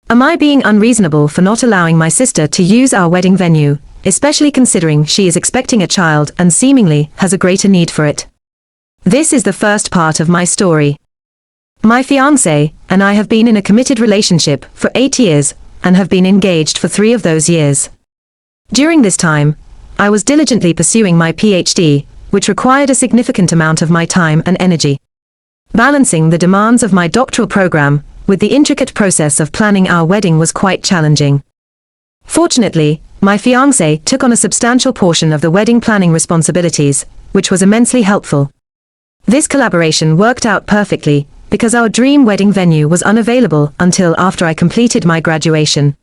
Am I being unreasonable for not allowing my sister to use our wedding venue, especially considering she is expecting a child and seemingly has a greater need for it? This is the first part of my story. My fiancé and I have been in a committed relationship for 8 years and have been engaged for 3 of those years. During this time, I was diligently pursuing my PhD, which required a significant amount of my time and energy. Balancing the demands of my doctoral program with the intricate process of planning our wedding was quite challenging. Fortunately, my fiancé took on a substantial portion of the wedding planning responsibilities, which was immensely helpful. This collaboration worked out perfectly, because our dream wedding venue was unavailable until after I completed my graduation.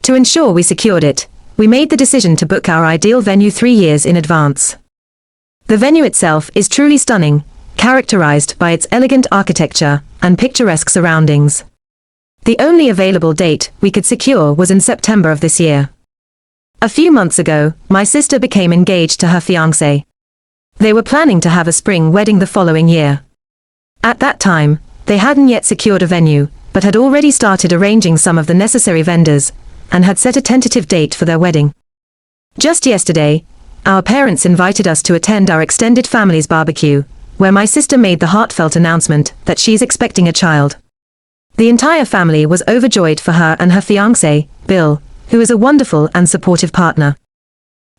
To ensure we secured it, we made the decision to book our ideal venue 3 years in advance. The venue itself is truly stunning, characterized by its elegant architecture and picturesque surroundings. The only available date we could secure was in September of this year. A few months ago, my sister became engaged to her fiancé. They were planning to have a spring wedding the following year. At that time, they hadn't yet secured a venue, but had already started arranging some of the necessary vendors, and had set a tentative date for their wedding. Just yesterday, our parents invited us to attend our extended family's barbecue, where my sister made the heartfelt announcement that she's expecting a child. The entire family was overjoyed for her and her fiancé, Bill, who is a wonderful and supportive partner.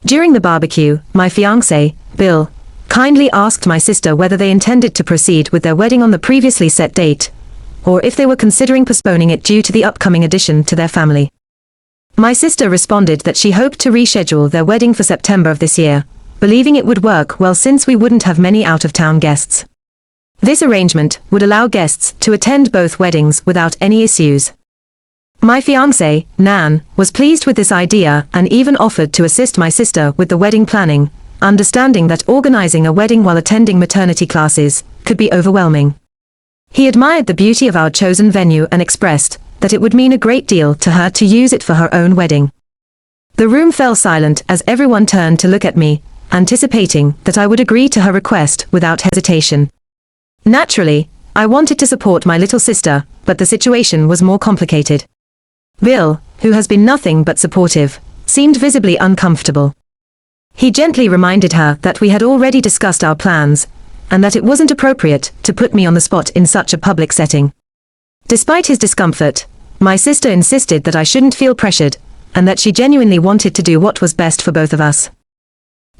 During the barbecue, my fiancé, Bill, kindly asked my sister whether they intended to proceed with their wedding on the previously set date, or if they were considering postponing it due to the upcoming addition to their family. My sister responded that she hoped to reschedule their wedding for September of this year, believing it would work well since we wouldn't have many out-of-town guests. This arrangement would allow guests to attend both weddings without any issues. My fiancé, Nan, was pleased with this idea and even offered to assist my sister with the wedding planning, understanding that organizing a wedding while attending maternity classes could be overwhelming. He admired the beauty of our chosen venue and expressed that it would mean a great deal to her to use it for her own wedding. The room fell silent as everyone turned to look at me, anticipating that I would agree to her request without hesitation. Naturally, I wanted to support my little sister, but the situation was more complicated. Bill, who has been nothing but supportive, seemed visibly uncomfortable. He gently reminded her that we had already discussed our plans, and that it wasn't appropriate to put me on the spot in such a public setting. Despite his discomfort, my sister insisted that I shouldn't feel pressured, and that she genuinely wanted to do what was best for both of us.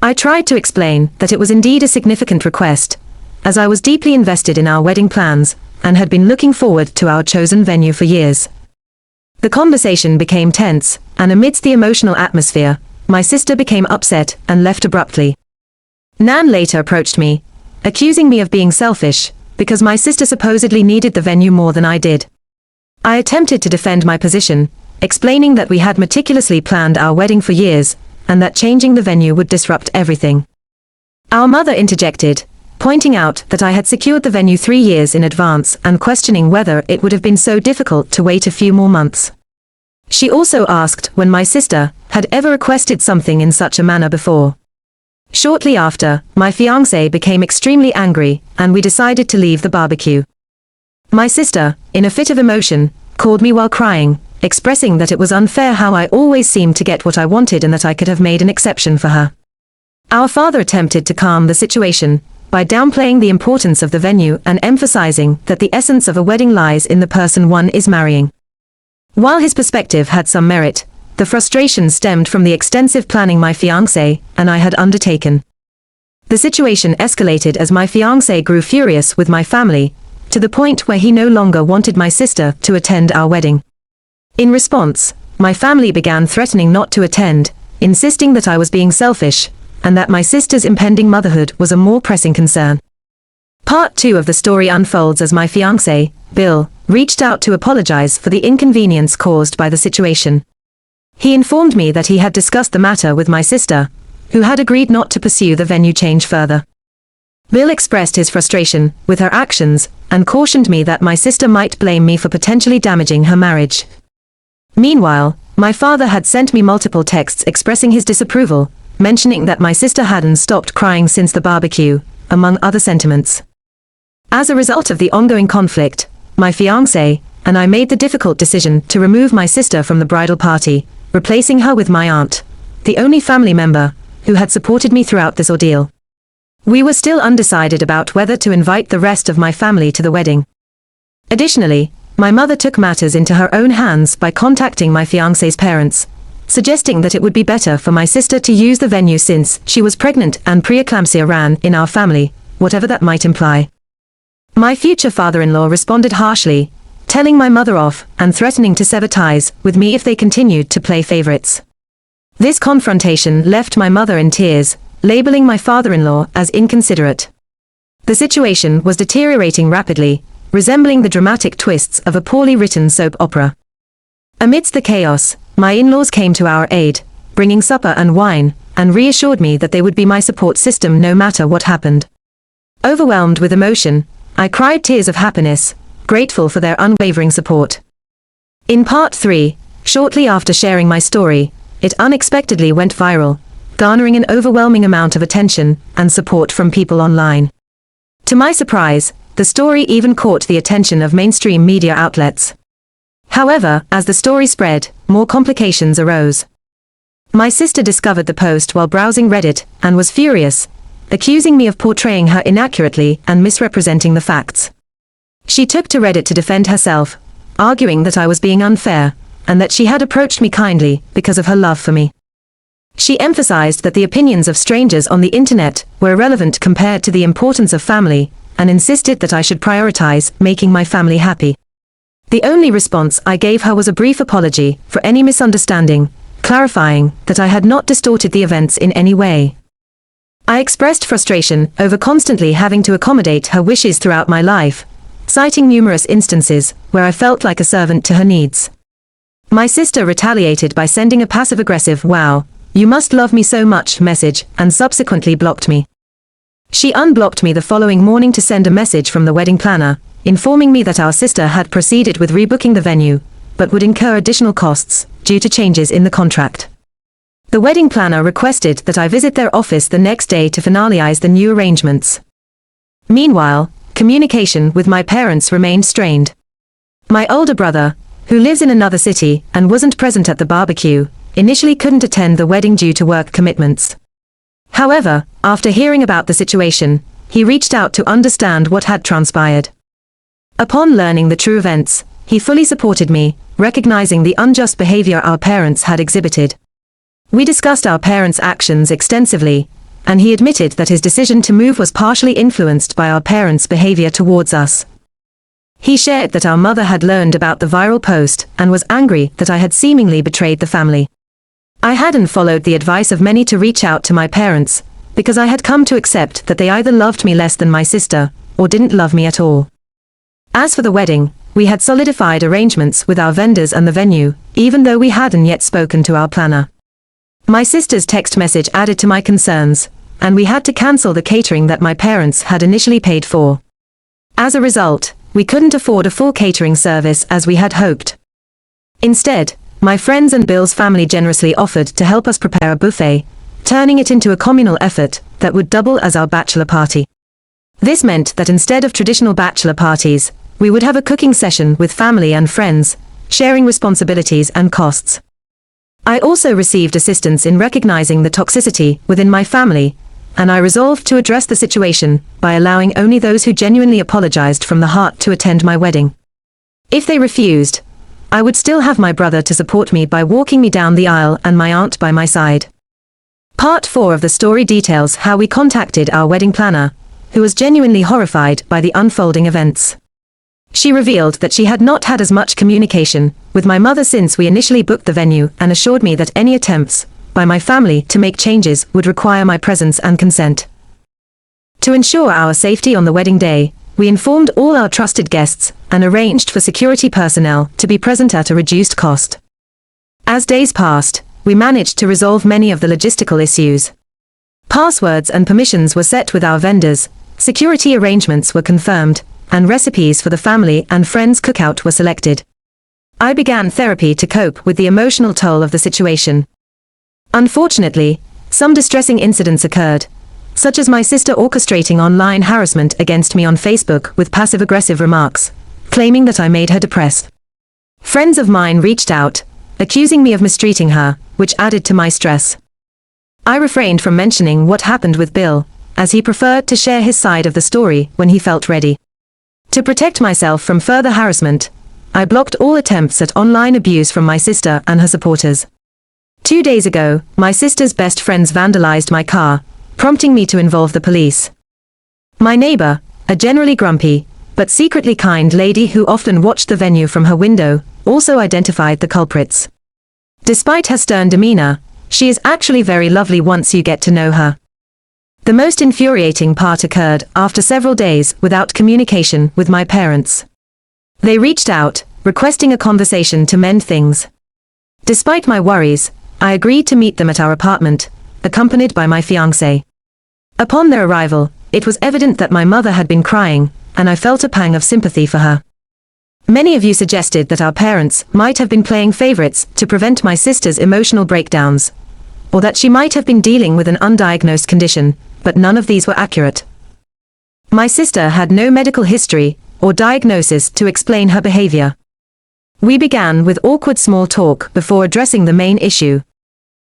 I tried to explain that it was indeed a significant request, as I was deeply invested in our wedding plans, and had been looking forward to our chosen venue for years. The conversation became tense, and amidst the emotional atmosphere, my sister became upset and left abruptly. Nan later approached me, accusing me of being selfish, because my sister supposedly needed the venue more than I did. I attempted to defend my position, explaining that we had meticulously planned our wedding for years, and that changing the venue would disrupt everything. Our mother interjected, pointing out that I had secured the venue 3 years in advance and questioning whether it would have been so difficult to wait a few more months. She also asked when my sister had ever requested something in such a manner before. Shortly after, my fiancé became extremely angry, and we decided to leave the barbecue. My sister, in a fit of emotion, called me while crying, expressing that it was unfair how I always seemed to get what I wanted and that I could have made an exception for her. Our father attempted to calm the situation by downplaying the importance of the venue and emphasizing that the essence of a wedding lies in the person one is marrying. While his perspective had some merit, the frustration stemmed from the extensive planning my fiancé and I had undertaken. The situation escalated as my fiancé grew furious with my family, to the point where he no longer wanted my sister to attend our wedding. In response, my family began threatening not to attend, insisting that I was being selfish, and that my sister's impending motherhood was a more pressing concern. Part 2 of the story unfolds as my fiancé, Bill, reached out to apologize for the inconvenience caused by the situation. He informed me that he had discussed the matter with my sister, who had agreed not to pursue the venue change further. Bill expressed his frustration with her actions and cautioned me that my sister might blame me for potentially damaging her marriage. Meanwhile, my father had sent me multiple texts expressing his disapproval, mentioning that my sister hadn't stopped crying since the barbecue, among other sentiments. As a result of the ongoing conflict, my fiancé, and I made the difficult decision to remove my sister from the bridal party, replacing her with my aunt, the only family member who had supported me throughout this ordeal. We were still undecided about whether to invite the rest of my family to the wedding. Additionally, my mother took matters into her own hands by contacting my fiancé's parents, suggesting that it would be better for my sister to use the venue since she was pregnant and preeclampsia ran in our family, whatever that might imply. My future father-in-law responded harshly, telling my mother off and threatening to sever ties with me if they continued to play favorites. This confrontation left my mother in tears, labeling my father-in-law as inconsiderate. The situation was deteriorating rapidly, resembling the dramatic twists of a poorly written soap opera. Amidst the chaos, my in-laws came to our aid, bringing supper and wine, and reassured me that they would be my support system no matter what happened. Overwhelmed with emotion, I cried tears of happiness, grateful for their unwavering support. In part 3, shortly after sharing my story, it unexpectedly went viral, garnering an overwhelming amount of attention and support from people online. To my surprise, the story even caught the attention of mainstream media outlets. However, as the story spread, more complications arose. My sister discovered the post while browsing Reddit and was furious, accusing me of portraying her inaccurately and misrepresenting the facts. She took to Reddit to defend herself, arguing that I was being unfair, and that she had approached me kindly because of her love for me. She emphasized that the opinions of strangers on the internet were irrelevant compared to the importance of family, and insisted that I should prioritize making my family happy. The only response I gave her was a brief apology for any misunderstanding, clarifying that I had not distorted the events in any way. I expressed frustration over constantly having to accommodate her wishes throughout my life, citing numerous instances where I felt like a servant to her needs. My sister retaliated by sending a passive-aggressive "Wow, you must love me so much" message and subsequently blocked me. She unblocked me the following morning to send a message from the wedding planner, informing me that our sister had proceeded with rebooking the venue, but would incur additional costs due to changes in the contract. The wedding planner requested that I visit their office the next day to finalize the new arrangements. Meanwhile, communication with my parents remained strained. My older brother, who lives in another city and wasn't present at the barbecue, initially couldn't attend the wedding due to work commitments. However, after hearing about the situation, he reached out to understand what had transpired. Upon learning the true events, he fully supported me, recognizing the unjust behavior our parents had exhibited. We discussed our parents' actions extensively, and he admitted that his decision to move was partially influenced by our parents' behavior towards us. He shared that our mother had learned about the viral post and was angry that I had seemingly betrayed the family. I hadn't followed the advice of many to reach out to my parents, because I had come to accept that they either loved me less than my sister, or didn't love me at all. As for the wedding, we had solidified arrangements with our vendors and the venue, even though we hadn't yet spoken to our planner. My sister's text message added to my concerns, and we had to cancel the catering that my parents had initially paid for. As a result, we couldn't afford a full catering service as we had hoped. Instead, my friends and Bill's family generously offered to help us prepare a buffet, turning it into a communal effort that would double as our bachelor party. This meant that instead of traditional bachelor parties, we would have a cooking session with family and friends, sharing responsibilities and costs. I also received assistance in recognizing the toxicity within my family, and I resolved to address the situation by allowing only those who genuinely apologized from the heart to attend my wedding. If they refused, I would still have my brother to support me by walking me down the aisle and my aunt by my side. Part 4 of the story details how we contacted our wedding planner, who was genuinely horrified by the unfolding events. She revealed that she had not had as much communication with my mother since we initially booked the venue and assured me that any attempts by my family to make changes would require my presence and consent. To ensure our safety on the wedding day, we informed all our trusted guests and arranged for security personnel to be present at a reduced cost. As days passed, we managed to resolve many of the logistical issues. Passwords and permissions were set with our vendors, security arrangements were confirmed, and recipes for the family and friends cookout were selected. I began therapy to cope with the emotional toll of the situation. Unfortunately, some distressing incidents occurred, such as my sister orchestrating online harassment against me on Facebook with passive-aggressive remarks, claiming that I made her depressed. Friends of mine reached out, accusing me of mistreating her, which added to my stress. I refrained from mentioning what happened with Bill, as he preferred to share his side of the story when he felt ready. To protect myself from further harassment, I blocked all attempts at online abuse from my sister and her supporters. 2 days ago, my sister's best friends vandalized my car, prompting me to involve the police. My neighbor, a generally grumpy, but secretly kind lady who often watched the venue from her window, also identified the culprits. Despite her stern demeanor, she is actually very lovely once you get to know her. The most infuriating part occurred after several days without communication with my parents. They reached out, requesting a conversation to mend things. Despite my worries, I agreed to meet them at our apartment, accompanied by my fiancé. Upon their arrival, it was evident that my mother had been crying, and I felt a pang of sympathy for her. Many of you suggested that our parents might have been playing favorites to prevent my sister's emotional breakdowns, or that she might have been dealing with an undiagnosed condition, but none of these were accurate. My sister had no medical history or diagnosis to explain her behavior. We began with awkward small talk before addressing the main issue.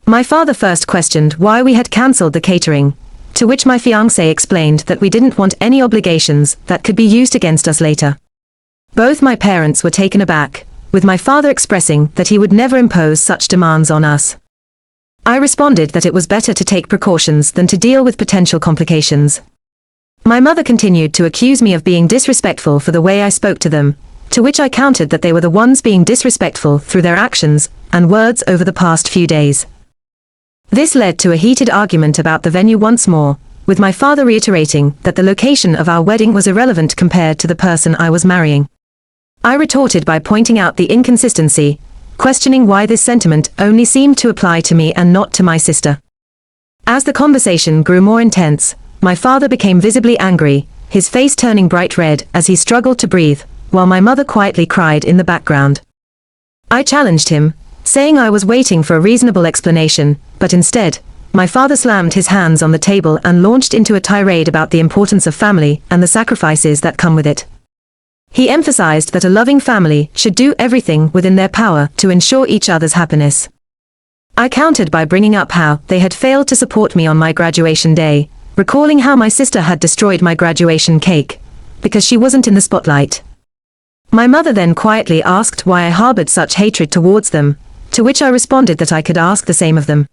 My father first questioned why we had cancelled the catering, to which my fiancé explained that we didn't want any obligations that could be used against us later. Both my parents were taken aback, with my father expressing that he would never impose such demands on us. I responded that it was better to take precautions than to deal with potential complications. My mother continued to accuse me of being disrespectful for the way I spoke to them, to which I countered that they were the ones being disrespectful through their actions and words over the past few days. This led to a heated argument about the venue once more, with my father reiterating that the location of our wedding was irrelevant compared to the person I was marrying. I retorted by pointing out the inconsistency, questioning why this sentiment only seemed to apply to me and not to my sister. As the conversation grew more intense, my father became visibly angry, his face turning bright red as he struggled to breathe, while my mother quietly cried in the background. I challenged him, saying I was waiting for a reasonable explanation, but instead, my father slammed his hands on the table and launched into a tirade about the importance of family and the sacrifices that come with it. He emphasized that a loving family should do everything within their power to ensure each other's happiness. I countered by bringing up how they had failed to support me on my graduation day, recalling how my sister had destroyed my graduation cake, because she wasn't in the spotlight. My mother then quietly asked why I harbored such hatred towards them, to which I responded that I could ask the same of them.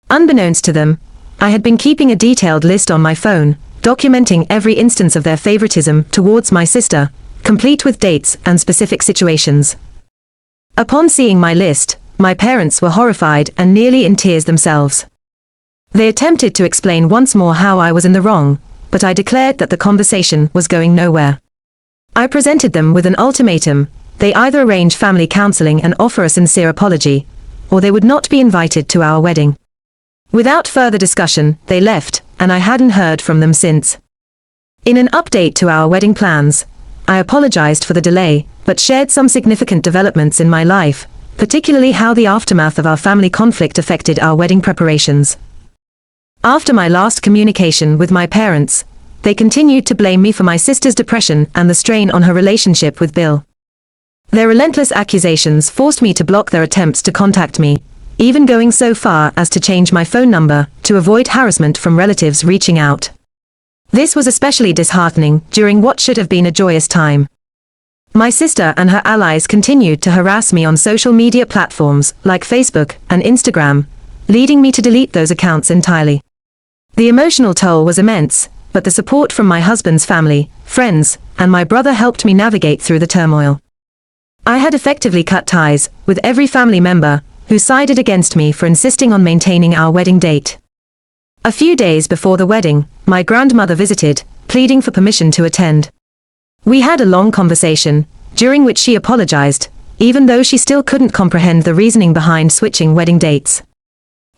Unbeknownst to them, I had been keeping a detailed list on my phone, documenting every instance of their favoritism towards my sister, complete with dates and specific situations. Upon seeing my list, my parents were horrified and nearly in tears themselves. They attempted to explain once more how I was in the wrong, but I declared that the conversation was going nowhere. I presented them with an ultimatum: they either arrange family counseling and offer a sincere apology, or they would not be invited to our wedding. Without further discussion, they left, and I hadn't heard from them since. In an update to our wedding plans, I apologized for the delay, but shared some significant developments in my life, particularly how the aftermath of our family conflict affected our wedding preparations. After my last communication with my parents, they continued to blame me for my sister's depression and the strain on her relationship with Bill. Their relentless accusations forced me to block their attempts to contact me, even going so far as to change my phone number to avoid harassment from relatives reaching out. This was especially disheartening during what should have been a joyous time. My sister and her allies continued to harass me on social media platforms like Facebook and Instagram, leading me to delete those accounts entirely. The emotional toll was immense, but the support from my husband's family, friends, and my brother helped me navigate through the turmoil. I had effectively cut ties with every family member who sided against me for insisting on maintaining our wedding date. A few days before the wedding, my grandmother visited, pleading for permission to attend. We had a long conversation, during which she apologized, even though she still couldn't comprehend the reasoning behind switching wedding dates.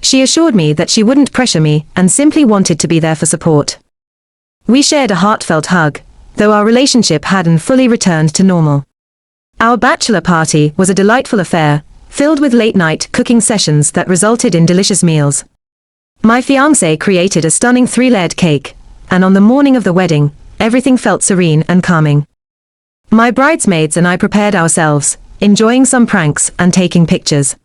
She assured me that she wouldn't pressure me and simply wanted to be there for support. We shared a heartfelt hug, though our relationship hadn't fully returned to normal. Our bachelor party was a delightful affair, filled with late-night cooking sessions that resulted in delicious meals. My fiancé created a stunning 3-layered cake, and on the morning of the wedding, everything felt serene and calming. My bridesmaids and I prepared ourselves, enjoying some pranks and taking pictures.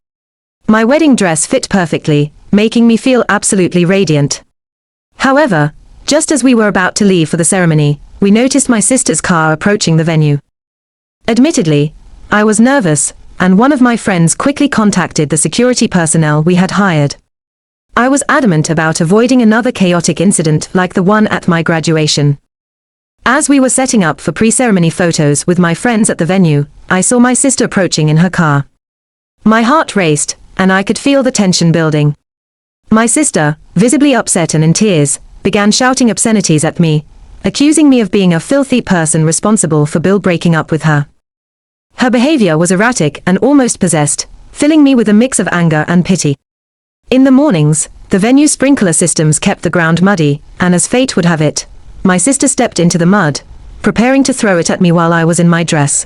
My wedding dress fit perfectly, making me feel absolutely radiant. However, just as we were about to leave for the ceremony, we noticed my sister's car approaching the venue. Admittedly, I was nervous, and one of my friends quickly contacted the security personnel we had hired. I was adamant about avoiding another chaotic incident like the one at my graduation. As we were setting up for pre-ceremony photos with my friends at the venue, I saw my sister approaching in her car. My heart raced, and I could feel the tension building. My sister, visibly upset and in tears, began shouting obscenities at me, accusing me of being a filthy person responsible for Bill breaking up with her. Her behavior was erratic and almost possessed, filling me with a mix of anger and pity. In the mornings, the venue's sprinkler systems kept the ground muddy, and as fate would have it, my sister stepped into the mud, preparing to throw it at me while I was in my dress.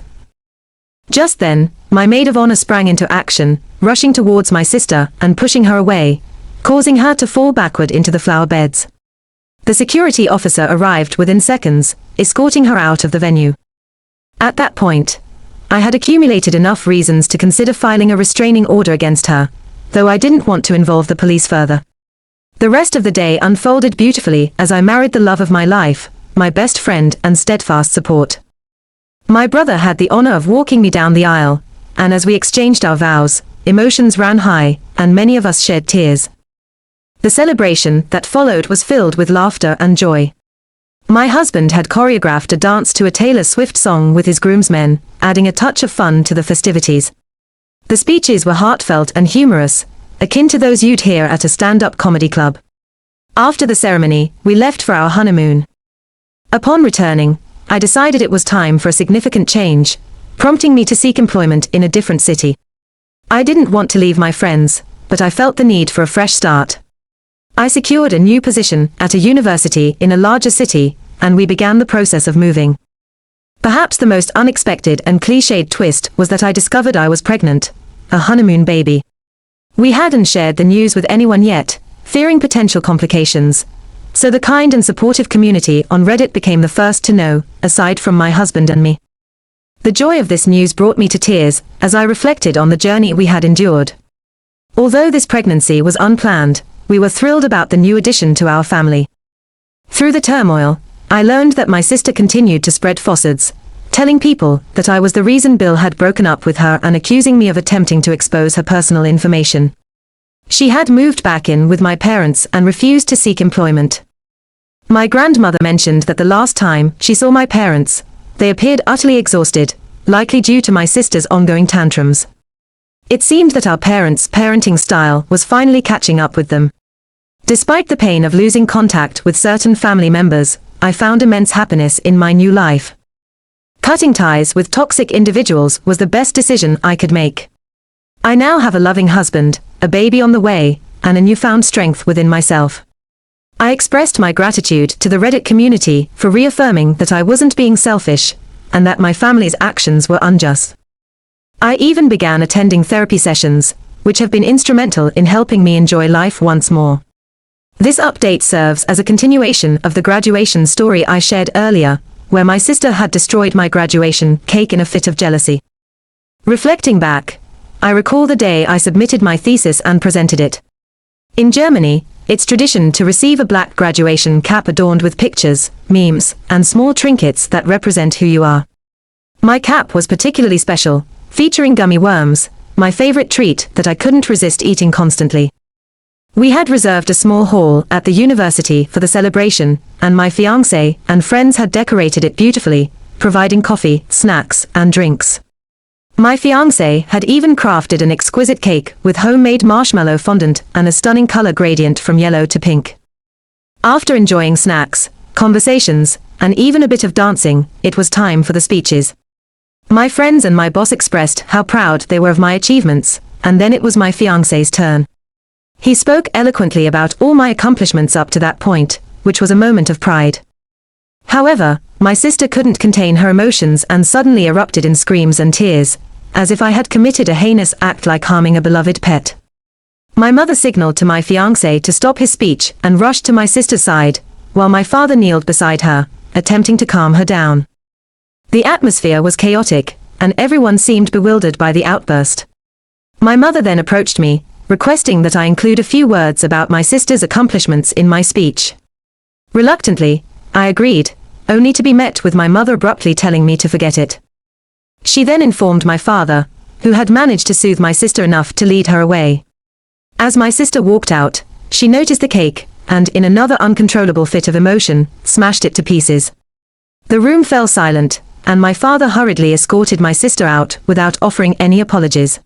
Just then, my maid of honor sprang into action, rushing towards my sister and pushing her away, causing her to fall backward into the flower beds. The security officer arrived within seconds, escorting her out of the venue. At that point, I had accumulated enough reasons to consider filing a restraining order against her, though I didn't want to involve the police further. The rest of the day unfolded beautifully as I married the love of my life, my best friend and steadfast support. My brother had the honor of walking me down the aisle, and as we exchanged our vows, emotions ran high, and many of us shed tears. The celebration that followed was filled with laughter and joy. My husband had choreographed a dance to a Taylor Swift song with his groomsmen, adding a touch of fun to the festivities. The speeches were heartfelt and humorous, akin to those you'd hear at a stand-up comedy club. After the ceremony, we left for our honeymoon. Upon returning, I decided it was time for a significant change, prompting me to seek employment in a different city. I didn't want to leave my friends, but I felt the need for a fresh start. I secured a new position at a university in a larger city, and we began the process of moving. Perhaps the most unexpected and cliched twist was that I discovered I was pregnant, a honeymoon baby. We hadn't shared the news with anyone yet, fearing potential complications, so the kind and supportive community on Reddit became the first to know, aside from my husband and me. The joy of this news brought me to tears as I reflected on the journey we had endured. Although this pregnancy was unplanned, we were thrilled about the new addition to our family. Through the turmoil, I learned that my sister continued to spread falsehoods, telling people that I was the reason Bill had broken up with her and accusing me of attempting to expose her personal information. She had moved back in with my parents and refused to seek employment. My grandmother mentioned that the last time she saw my parents, they appeared utterly exhausted, likely due to my sister's ongoing tantrums. It seemed that our parents' parenting style was finally catching up with them. Despite the pain of losing contact with certain family members, I found immense happiness in my new life. Cutting ties with toxic individuals was the best decision I could make. I now have a loving husband, a baby on the way, and a newfound strength within myself. I expressed my gratitude to the Reddit community for reaffirming that I wasn't being selfish, and that my family's actions were unjust. I even began attending therapy sessions, which have been instrumental in helping me enjoy life once more. This update serves as a continuation of the graduation story I shared earlier, where my sister had destroyed my graduation cake in a fit of jealousy. Reflecting back, I recall the day I submitted my thesis and presented it. In Germany, it's tradition to receive a black graduation cap adorned with pictures, memes, and small trinkets that represent who you are. My cap was particularly special, featuring gummy worms, my favorite treat that I couldn't resist eating constantly. We had reserved a small hall at the university for the celebration, and my fiancé and friends had decorated it beautifully, providing coffee, snacks, and drinks. My fiancé had even crafted an exquisite cake with homemade marshmallow fondant and a stunning color gradient from yellow to pink. After enjoying snacks, conversations, and even a bit of dancing, it was time for the speeches. My friends and my boss expressed how proud they were of my achievements, and then it was my fiancé's turn. He spoke eloquently about all my accomplishments up to that point, which was a moment of pride. However, my sister couldn't contain her emotions and suddenly erupted in screams and tears, as if I had committed a heinous act like harming a beloved pet. My mother signaled to my fiancé to stop his speech and rushed to my sister's side, while my father kneeled beside her, attempting to calm her down. The atmosphere was chaotic, and everyone seemed bewildered by the outburst. My mother then approached me, requesting that I include a few words about my sister's accomplishments in my speech. Reluctantly, I agreed, only to be met with my mother abruptly telling me to forget it. She then informed my father, who had managed to soothe my sister enough to lead her away. As my sister walked out, she noticed the cake, and in another uncontrollable fit of emotion, smashed it to pieces. The room fell silent, and my father hurriedly escorted my sister out without offering any apologies.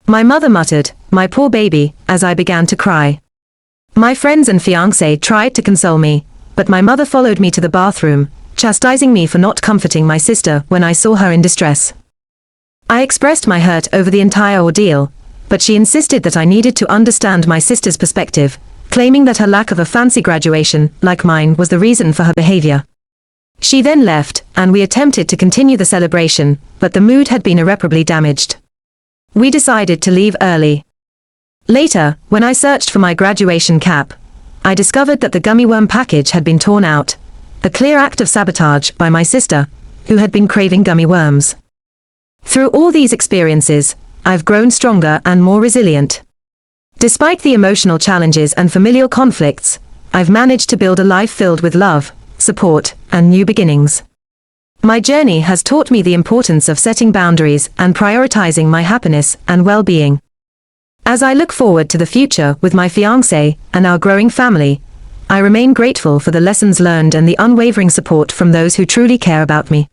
My mother muttered, "My poor baby," as I began to cry. My friends and fiancé tried to console me, but my mother followed me to the bathroom, chastising me for not comforting my sister when I saw her in distress. I expressed my hurt over the entire ordeal, but she insisted that I needed to understand my sister's perspective, claiming that her lack of a fancy graduation, like mine, was the reason for her behavior. She then left, and we attempted to continue the celebration, but the mood had been irreparably damaged. We decided to leave early. Later, when I searched for my graduation cap, I discovered that the gummy worm package had been torn out, a clear act of sabotage by my sister, who had been craving gummy worms. Through all these experiences, I've grown stronger and more resilient. Despite the emotional challenges and familial conflicts, I've managed to build a life filled with love, support, and new beginnings. My journey has taught me the importance of setting boundaries and prioritizing my happiness and well-being. As I look forward to the future with my fiancé and our growing family, I remain grateful for the lessons learned and the unwavering support from those who truly care about me.